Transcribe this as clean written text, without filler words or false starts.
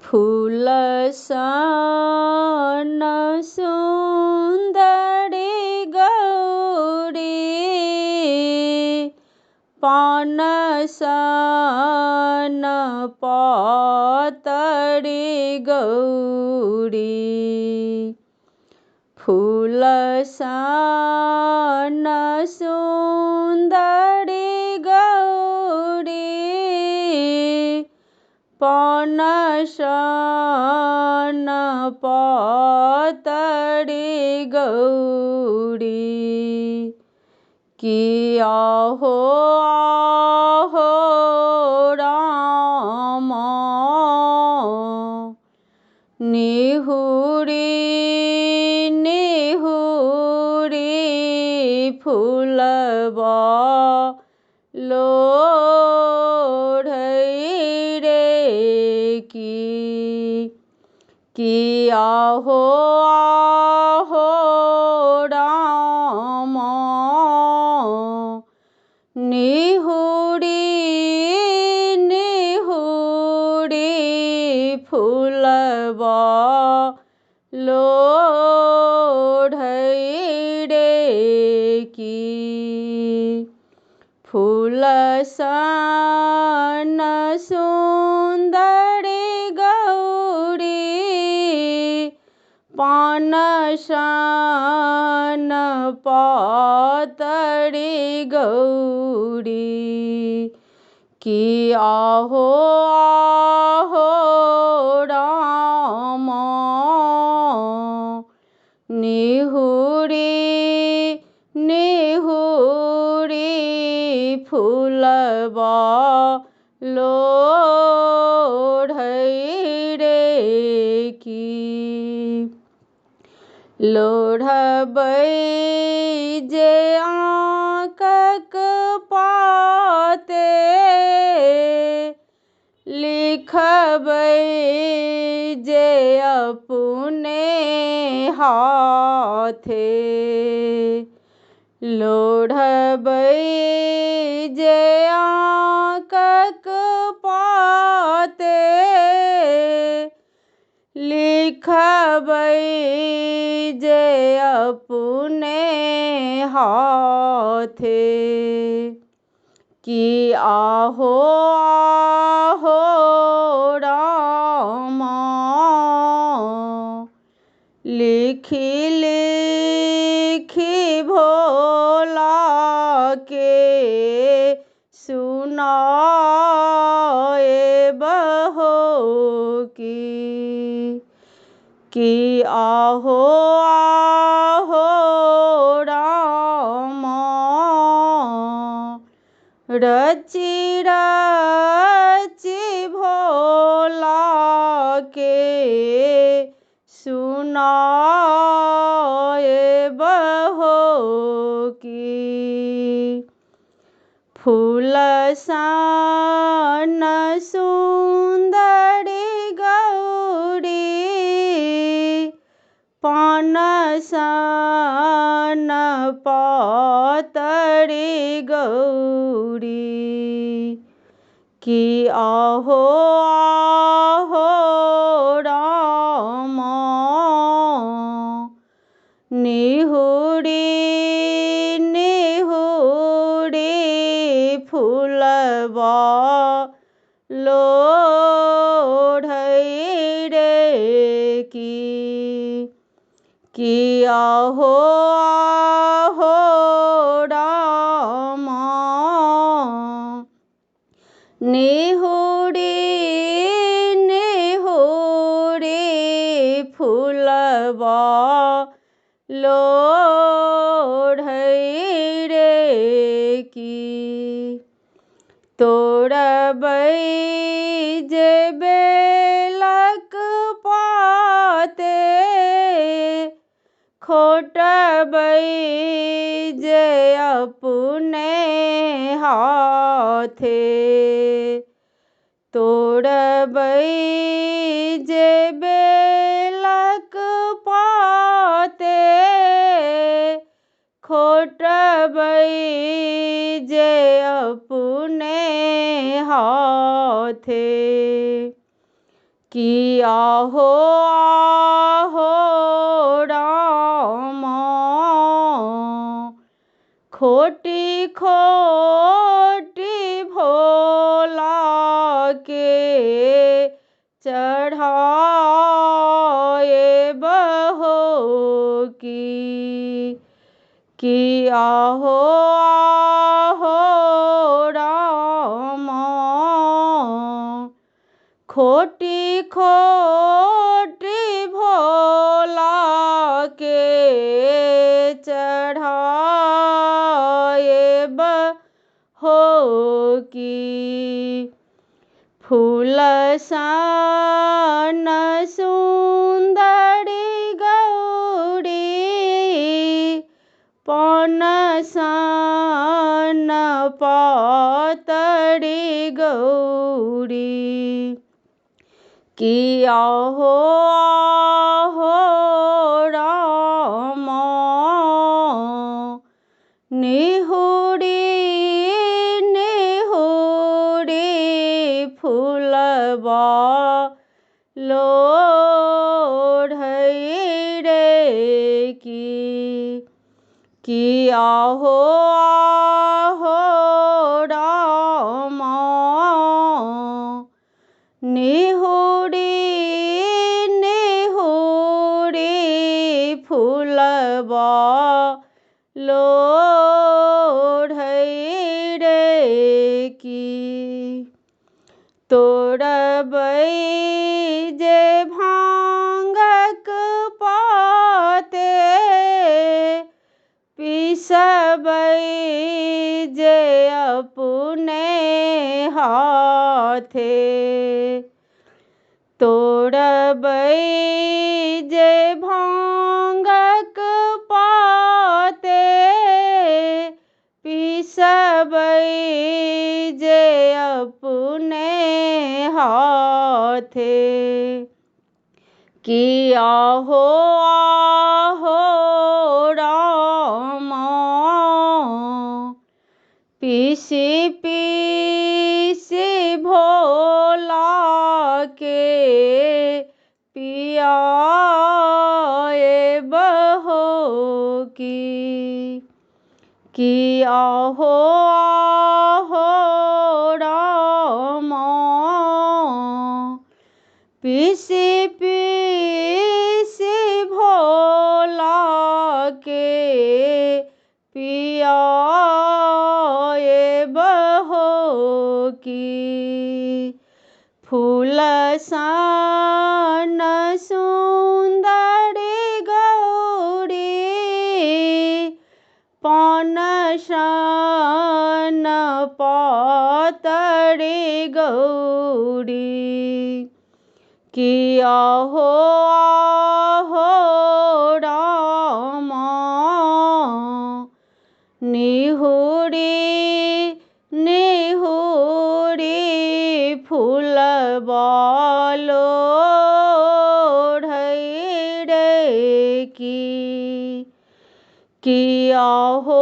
फूल सन सुंदरी गौरी पान सन पातरी गौरी फूल सन सुंदरी गौरी पान सन पातरी गौरी किया हो आहो रामा निहुरी निहुरी फूलबा लोढ़ई रे किया हो आहो रामा निहुरी निहुरी फूलबा लोढ़ई रे फूल सन सुंदरी गौरी पान सन पातरी गौरी किया हो आहो रामा निहुरी निहुरी फूलबा लोढ़ई रे लोढ़बै जे आँकक पाते लिखबै जे अपने हाथे लोढ़बै जे आँकक पाते लिखबै जे अपने हाथे कि आहो आहो रामा लिखी लिखी भोला के सुनाए बहो कि आहो आहो रामा रची रची भोला के सुनाए बहो फूल सन सुंदरी गौरी पान सन पातरी गौरी कि आहो आहो रामा निहुरी निहुरी फूलबा लोढ़ई रे कि आहो आहो रामा निहुरी निहुरी फूलबा लोढ़ई रे तोड़बै जे बेलक पाते खोटबै जे अपने हाथे तोड़बै जे बेलक पाते खोटबै जे अपने हाथे किया हो आहो राम खोटी खोटी भोला के चढ़ाए बहो की किया हो आहो राम खोटी खोटी भोला के चढ़ाए बहो की फूल सन सुंदरी गौरी पन सन पातरी गौरी किया हो आहो राम निहुरी निहुरी फूलबा लोढ़ई रे की किया हो आहो राम निहुरी निहुरी फूलबा लोढ़ई रे की तोड़बै जे भांगक पाते पिसबै जे अपने हाथे तोड़बै जे भांगक पाते पिसबै जे अपने हाथे किया हो आहो राम पीसी पीसी भोला के पियाए बहो की किया हो आहो राम पीसी पीसी भोला के पियाए बहो की फूल सन सुंदरी गौरी पन सन पातरी गौरी किया हो आहो राम निहुरी निहुरी फूलबा लोढ़ई रे की किया हो